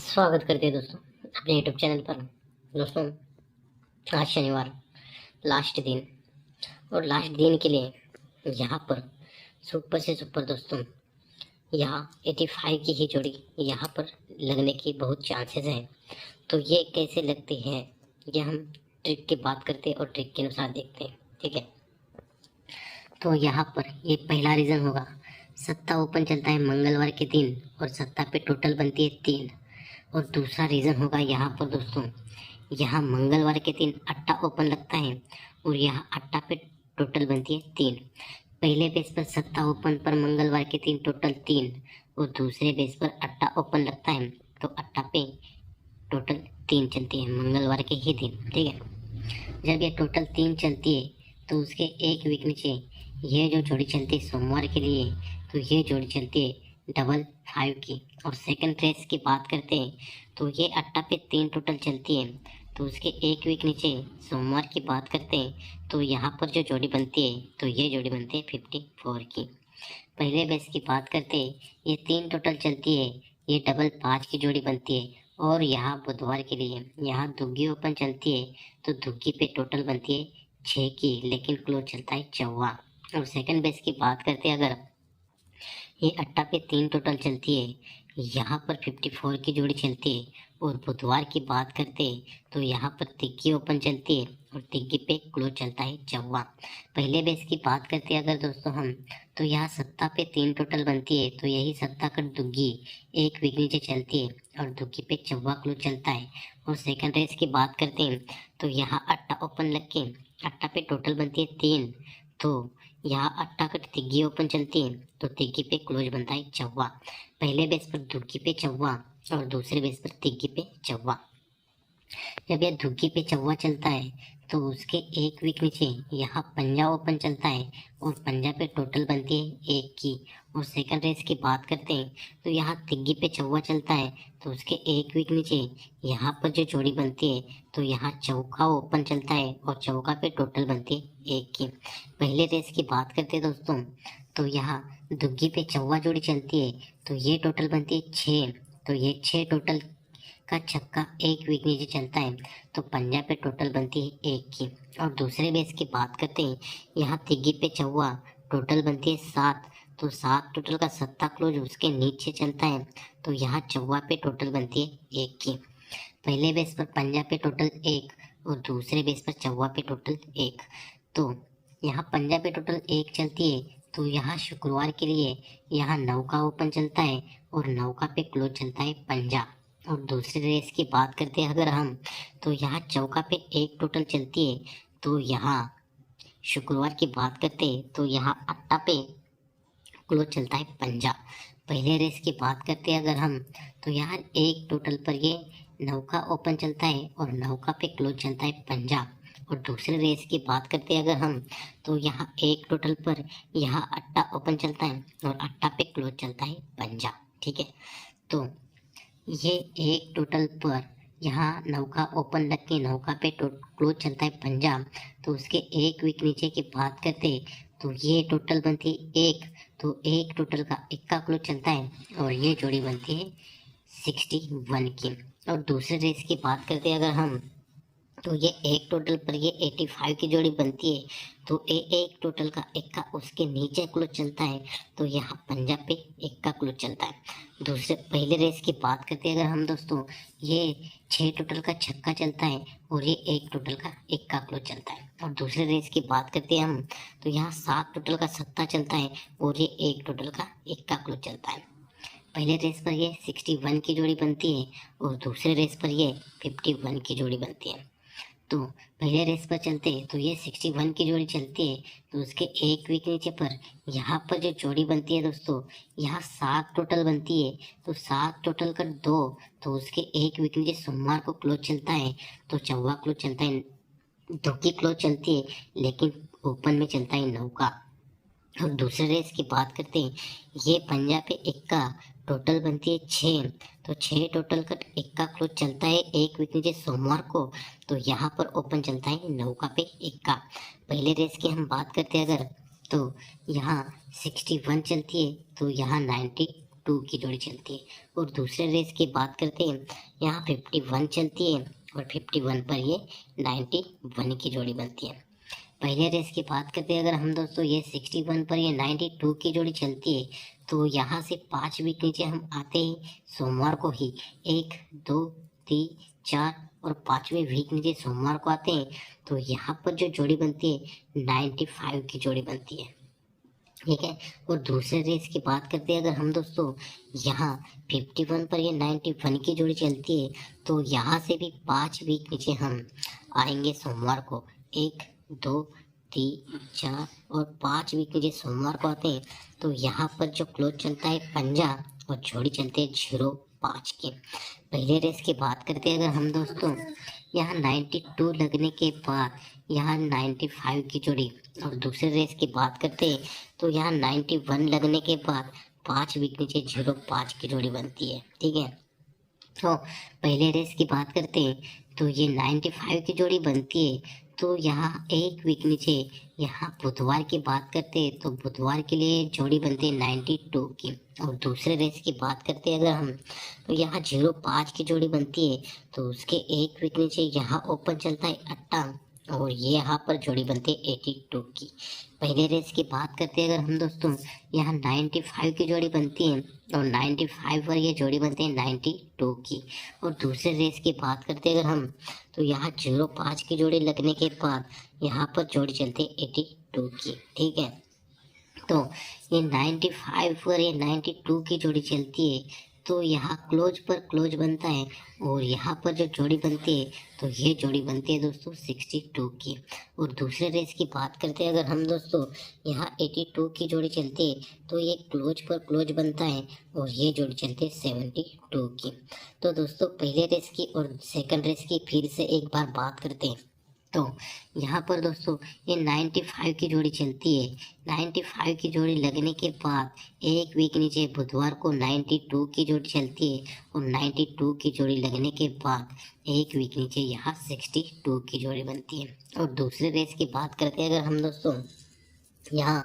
स्वागत करते हैं दोस्तों अपने यूट्यूब चैनल पर। दोस्तों, आज शनिवार लास्ट दिन, और लास्ट दिन के लिए यहाँ पर सुपर से सुपर दोस्तों, यहाँ 85 की ही जोड़ी यहाँ पर लगने की बहुत चांसेस हैं। तो ये कैसे लगती है ये हम ट्रिक की बात करते हैं और ट्रिक के अनुसार देखते हैं, ठीक है। तो यहाँ पर ये पहला रीज़न होगा, सत्ता ओपन चलता है मंगलवार के दिन और सत्ता पे टोटल बनती है 3। और दूसरा रीज़न होगा यहाँ पर दोस्तों, यहाँ मंगलवार के दिन अट्टा ओपन लगता है और यहाँ अट्टा पे टोटल बनती है 3। पहले बेस पर सत्ता ओपन पर मंगलवार के दिन टोटल 3 और दूसरे बेस पर अट्टा ओपन लगता है तो अट्टा पे टोटल 3 चलती है मंगलवार के ही दिन, ठीक है। जब ये टोटल 3 चलती है तो उसके एक वीक नीचे ये जो जोड़ी चलती है सोमवार के लिए, तो ये जोड़ी चलती है 55 की। और सेकंड रेस की बात करते हैं तो ये अट्टा पे 3 टोटल चलती है, तो उसके एक वीक नीचे सोमवार की बात करते हैं तो यहाँ पर जो जोड़ी बनती है तो ये जोड़ी बनती है 54 की। पहले बेस की बात करते हैं, ये 3 टोटल चलती है, ये 55 की जोड़ी बनती है। और यहाँ बुधवार के लिए यहाँ दुग्गी ओपन चलती है तो दुग्गी पे टोटल बनती है 6 की, लेकिन क्लोज चलता है 54। और सेकंड बेस की बात करते हैं, अगर ये अट्टा पे 3 टोटल चलती है, यहाँ पर 54 की जोड़ी चलती है। और बुधवार की बात करते हैं तो यहाँ पर तिग्गी ओपन चलती है और तिग्गी पे क्लोज चलता है 54। पहले बेस की बात करते हैं अगर दोस्तों हम, तो यहाँ सत्ता पे 3 टोटल बनती है, तो यही सत्ता कर दुग्गी एक वीक नीचे चलती है और दुग्गी पे 54 क्लोज चलता है। और सेकंड रेस की बात करते हैं तो यहाँ अट्टा ओपन लग के अट्टा पे टोटल बनती है 3, तो यहाँ अट्टा कट तिग्गी ओपन चलती है तो तिग्गी पे क्लोज बनता है 54। पहले बेस पर दुग्गी पे 54 और दूसरे बेस पर तिग्गी पे 54। जब यह दुग्गी पे 54 चलता है तो उसके एक वीक नीचे यहाँ पंजा ओपन चलता है और पंजा पे टोटल बनती है 1 की। और सेकंड रेस की बात करते हैं तो यहाँ तिग्गी पे 54 चलता है तो उसके एक वीक नीचे यहाँ पर जो जोड़ी बनती है तो यहाँ चौका ओपन चलता है और चौका पे टोटल बनती है 1 की। पहले रेस की बात करते हैं दोस्तों, तो यहाँ दुग्गी पे 54 जोड़ी चलती है तो ये टोटल बनती है 6, तो ये 6 टोटल का छक्का एक वीक नीचे चलता है तो पंजा पे टोटल बनती है 1 की। और दूसरे बेस की बात करते हैं, यहाँ तिग्गी पे 54 टोटल बनती है 7, तो 7 टोटल का सत्ता क्लोज उसके नीचे चलता है तो यहाँ 54 पे टोटल बनती है 1 की। पहले बेस पर पंजा पे टोटल 1 और दूसरे बेस पर 54 पे टोटल 1, तो यहाँ पंजा पे टोटल 1 चलती है तो यहाँ शुक्रवार के लिए यहाँ नौका ओपन चलता है और नौका पे क्लोज चलता है पंजा। और दूसरे रेस की बात करते हैं अगर हम, तो यहाँ चौका पे 1 टोटल चलती है, तो यहाँ शुक्रवार की बात करते हैं तो यहाँ अट्टा पे क्लोज चलता है पंजा। पहले रेस की बात करते हैं अगर हम, तो यहाँ 1 टोटल पर ये नौका ओपन चलता है और नौका पे क्लोज चलता है पंजा। और दूसरे रेस की बात करते हैं अगर हम, तो यहाँ 1 टोटल पर यहाँ अट्टा ओपन चलता है और अट्टा पे क्लोज चलता है पंजा, ठीक है। तो ये 1 टोटल पर यहाँ नौका ओपन लग के नौका पे क्लोज चलता है पंजा, तो उसके एक वीक नीचे की बात करते तो ये टोटल बनती है 1, तो 1 टोटल का इक्का क्लोज चलता है और ये जोड़ी बनती है 61 की। और दूसरे रेस की बात करते हैं अगर हम, तो ये 1 टोटल पर ये 85 की जोड़ी बनती है, तो एक टोटल का इक्का उसके नीचे क्लोज चलता है तो यहाँ पंजा पे इक्का क्लोज चलता है। दूसरे पहले रेस की बात करते हैं अगर हम दोस्तों, ये 6 टोटल का छक्का चलता है और ये 1 टोटल का इक्का क्लोज चलता है। और दूसरे रेस की बात करते हैं हम, तो यहाँ 7 टोटल का सत्ता चलता है और ये 1 टोटल का इक्का क्लोज चलता है। पहले रेस पर ये 61 की जोड़ी बनती है और दूसरे रेस पर ये 51 की जोड़ी बनती है। तो पहले रेस पर चलते हैं तो ये 61 की जोड़ी चलती है, तो उसके एक वीक नीचे पर यहाँ पर जो जोड़ी बनती है दोस्तों, यहाँ 7 टोटल बनती है, तो 7 टोटल कर 2, तो उसके एक वीक नीचे सोमवार को क्लोज चलता है तो 54 क्लोज चलता है, 2 की क्लोज चलती है लेकिन ओपन में चलता है 9 का। और दूसरे रेस की बात करते हैं, ये पंजा पे इक्का टोटल बनती है 6, तो 6 टोटल का इक्का क्लोज चलता है एक वीक नीचे सोमवार को, तो यहाँ पर ओपन चलता है 9 का पे इक्का। पहले रेस की हम बात करते हैं अगर, तो यहाँ 61 चलती है तो यहाँ 90 2 की जोड़ी चलती है। और दूसरे रेस की बात करते हैं, यहाँ 51 चलती है और 51 पर ये 91 की जोड़ी बनती है। पहले रेस की बात करते हैं अगर हम दोस्तों, ये 61 पर ये 92 की जोड़ी चलती है। तो यहाँ से 5 वीक नीचे हम आते ही सोमवार को ही 1 2 3 4 और 5वें वीक नीचे सोमवार को आते हैं। तो यहाँ पर जो जोड़ी बनती है 95 की जोड़ी बनती है, ठीक है। और दूसरे रेस की बात करते हैं अगर हम दोस्तों, यहाँ 51 पर ये 91 की जोड़ी चलती है। तो यहाँ से भी 5 वीक नीचे हम आएंगे सोमवार को, 1 2 3 4 और 5 वीक नीचे सोमवार को आते हैं। तो यहाँ पर जो क्लोज चलता है 50 और जोड़ी चलते हैं 05 की। पहले रेस की बात करते हैं अगर हम दोस्तों, यहाँ 92 लगने के बाद यहाँ 95 की जोड़ी। और दूसरे रेस की बात करते हैं तो यहाँ 91 लगने के बाद 5 वीक नीचे 05 की जोड़ी बनती है, ठीक है। तो पहले रेस की बात करते हैं तो ये 95 की जोड़ी बनती है। तो यहाँ 1 वीक नीचे यहाँ बुधवार की बात करते हैं तो बुधवार के लिए जोड़ी बनती है 92 की। और दूसरे रेस की बात करते हैं अगर हम, तो यहाँ 05 की जोड़ी बनती है। तो उसके 1 वीक नीचे यहाँ ओपन चलता है 58 और ये यहाँ पर जोड़ी बनती है 82 की। पहले रेस की बात करते हैं अगर हम दोस्तों, यहाँ 95 की जोड़ी बनती है और 95 पर ये जोड़ी बनती है 92 की। और दूसरे रेस की बात करते हैं अगर हम, तो यहाँ 05 की जोड़ी लगने के बाद यहाँ पर जोड़ी चलती है 82 की, ठीक है। तो ये 95 पर ये 92 की जोड़ी चलती है। तो यहाँ क्लोज पर क्लोज बनता है और यहाँ पर जो जोड़ी बनती है तो ये जोड़ी बनती है दोस्तों 62 की। और दूसरे रेस की बात करते हैं अगर हम दोस्तों, यहाँ 82 की जोड़ी चलती है। तो ये क्लोज पर क्लोज बनता है और ये जोड़ी चलती है 72 की। तो दोस्तों पहले रेस की और सेकंड रेस की फिर से एक बार बात करते हैं। तो यहाँ पर दोस्तों ये 95 की जोड़ी चलती है। 95 की जोड़ी लगने के बाद 1 वीक नीचे बुधवार को 92 की जोड़ी चलती है। और 92 की जोड़ी लगने के बाद 1 वीक नीचे यहाँ 62 की जोड़ी बनती है। और दूसरे रेस की बात करते हैं अगर हम दोस्तों, यहाँ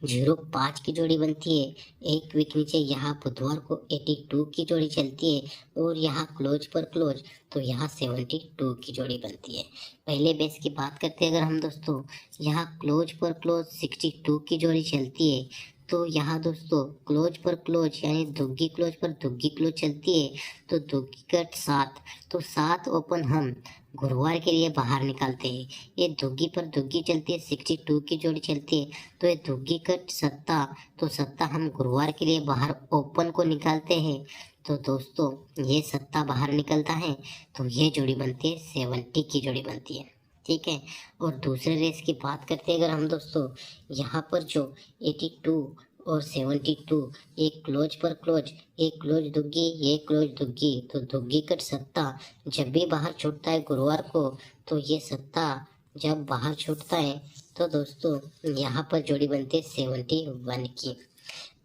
05 की जोड़ी बनती है। 1 वीक नीचे यहाँ बुधवार को 82 की जोड़ी चलती है और यहाँ क्लोज पर क्लोज तो यहाँ 72 की जोड़ी बनती है। पहले बेस की बात करते हैं अगर हम दोस्तों, यहाँ क्लोज पर क्लोज 62 की जोड़ी चलती है। तो यहाँ दोस्तों क्लोज पर क्लोज यानी दुग्गी क्लोज पर दुग्गी क्लोज चलती है। तो दुग्गी कट 7, तो 7 ओपन हम गुरुवार के लिए बाहर निकालते हैं। ये दुग्गी पर दुग्गी चलती है, 62 की जोड़ी चलती है। तो ये दुग्गी कट 7, तो 7 हम गुरुवार के लिए बाहर ओपन को निकालते हैं। तो दोस्तों ये 7 बाहर निकलता है तो ये जोड़ी बनती है 70 की जोड़ी बनती है, ठीक है। और दूसरे रेस की बात करते हैं अगर हम दोस्तों, यहाँ पर जो 82 और 72 एक क्लोज पर क्लोज, एक क्लोज दुग्गी, एक क्लोज दुग्गी, तो दुग्गी कट 7 जब भी बाहर छूटता है गुरुवार को, तो ये 7 जब बाहर छूटता है तो दोस्तों यहाँ पर जोड़ी बनती है 71 की।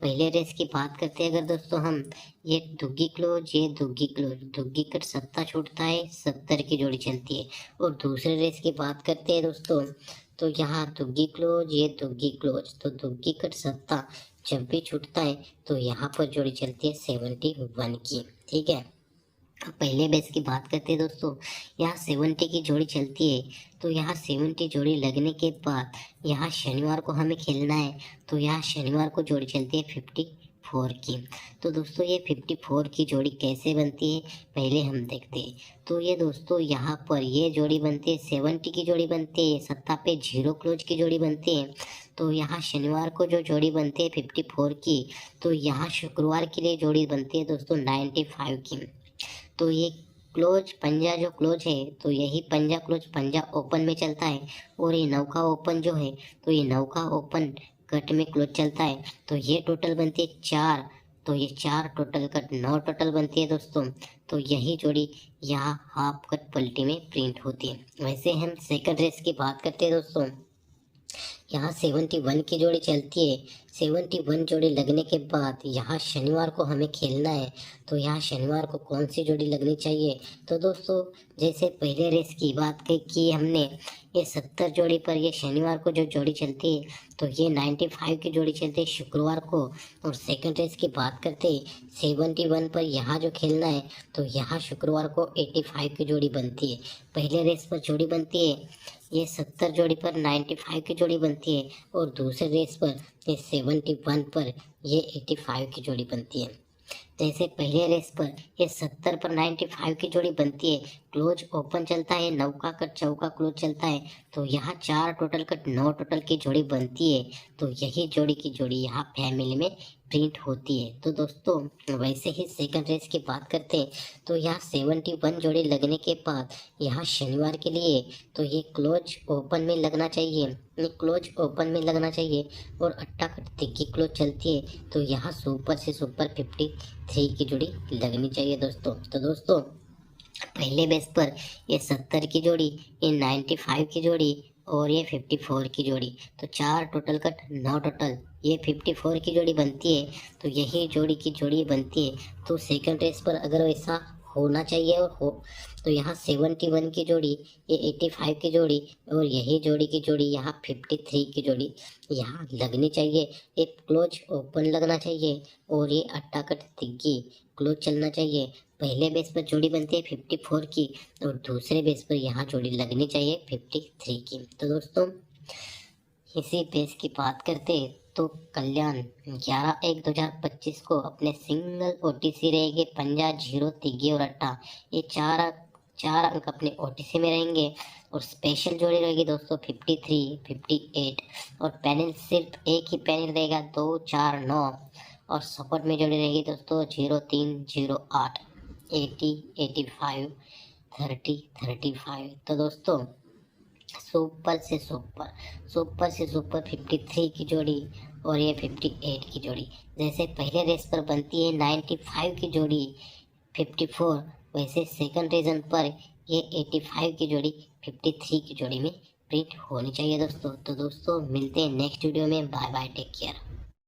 पहले रेस की बात करते हैं अगर दोस्तों हम, ये दुग्गी क्लोज, ये दुग्गी क्लोज, दुग्गी कट 7 छूटता है, 70 की जोड़ी चलती है। और दूसरे रेस की बात करते हैं दोस्तों, तो यहाँ दुग्गी क्लोज, ये दुग्गी क्लोज, तो दुग्गी कट 7 जब भी छूटता है तो यहाँ पर जोड़ी चलती है 71 की, ठीक है। अब पहले बेस की बात करते हैं दोस्तों, यहाँ 70 की जोड़ी चलती है। तो यहाँ 70 जोड़ी लगने के बाद यहाँ शनिवार को हमें खेलना है। तो यहाँ शनिवार को जोड़ी चलती है 54 की। तो दोस्तों ये 54 की जोड़ी कैसे बनती है पहले हम देखते हैं। तो ये दोस्तों यहाँ पर ये जोड़ी बनती है 70 की जोड़ी बनती है, 7 पे 0 क्लोज की जोड़ी बनती है। तो यहाँ शनिवार को जो जोड़ी बनती है 54 की, तो यहाँ शुक्रवार के लिए जोड़ी बनती है दोस्तों 95 की। तो ये क्लोज पंजा जो क्लोज है, तो यही पंजा क्लोज पंजा ओपन में चलता है। और ये नौका ओपन जो है, तो ये नौका ओपन कट में क्लोज चलता है। तो ये टोटल बनती है 4, तो ये 4 टोटल कट 9 टोटल बनती है दोस्तों। तो यही जोड़ी यहाँ हाफ कट पलटी में प्रिंट होती है। वैसे हम सेकंड रेस की बात करते हैं दोस्तों, यहाँ 71 की जोड़ी चलती है। 71 जोड़ी लगने के बाद यहाँ शनिवार को हमें खेलना है। तो यहाँ शनिवार को कौन सी जोड़ी लगनी चाहिए? तो दोस्तों जैसे पहले रेस की बात की हमने, ये 70 जोड़ी पर ये शनिवार को जो जोड़ी चलती है तो ये 95 की जोड़ी चलती है शुक्रवार को। और सेकंड रेस की बात करते 71 पर यहाँ जो खेलना है तो यहाँ शुक्रवार को 85 की जोड़ी बनती है। पहले रेस पर जोड़ी बनती है ये 70 जोड़ी पर 95 की जोड़ी बनती है, और दूसरे रेस पर ये 71 पर ये 85 की जोड़ी बनती है। जैसे पहले रेस पर ये 70 पर 95 की जोड़ी बनती है, क्लोज ओपन चलता है, नौका कट चौका क्लोज चलता है, तो यहाँ 4 टोटल कट 9 टोटल की जोड़ी बनती है। तो यही जोड़ी की जोड़ी यहाँ फैमिली में प्रिंट होती है। तो दोस्तों वैसे ही सेकंड रेस की बात करते हैं तो यहाँ 71 जोड़ी लगने के बाद यहाँ शनिवार के लिए तो ये क्लोज ओपन में लगना चाहिए, ये क्लोज ओपन में लगना चाहिए, और अट्टा कट तिक्की क्लोज चलती है तो यहाँ सुपर से सुपर 53 की जोड़ी लगनी चाहिए दोस्तों। तो दोस्तों पहले बेस पर ये 70 की जोड़ी, ये 95 की जोड़ी और ये 54 की जोड़ी, तो 4 टोटल कट 9 टोटल ये 54 की जोड़ी बनती है। तो यही जोड़ी की जोड़ी बनती है। तो सेकंड रेस पर अगर वैसा होना चाहिए और हो तो यहाँ 71 की जोड़ी, ये 85 की जोड़ी और यही जोड़ी की जोड़ी यहाँ 53 की जोड़ी यहाँ लगनी चाहिए। एक क्लोज ओपन लगना चाहिए और ये अट्टा कट तिग्गी क्लोज चलना चाहिए। पहले बेस पर जोड़ी बनती है 54 की और दूसरे बेस पर यहाँ जोड़ी लगनी चाहिए 53 की। तो दोस्तों इसी बेस की बात करते तो कल्याण 11/1/2025 को अपने सिंगल ओटीसी रहेगी 50 0 तिग्गी और अट्टा, ये चार अंक अपने ओटीसी में रहेंगे। और स्पेशल जोड़ी रहेगी दोस्तों 53 58, और पैनल सिर्फ एक ही पैनल रहेगा 2 4 9, और सपोर्ट में जोड़ी रहेगी दोस्तों 0 3 0 8 80 85 30 35। तो दोस्तों सुपर से सुपर 53 की जोड़ी और ये 58 की जोड़ी, जैसे पहले रेस पर बनती है 95 की जोड़ी 54, वैसे सेकंड रीजन पर ये 85 की जोड़ी 53 की जोड़ी में प्रिंट होनी चाहिए दोस्तों। तो दोस्तों मिलते हैं नेक्स्ट वीडियो में। Bye bye, take care.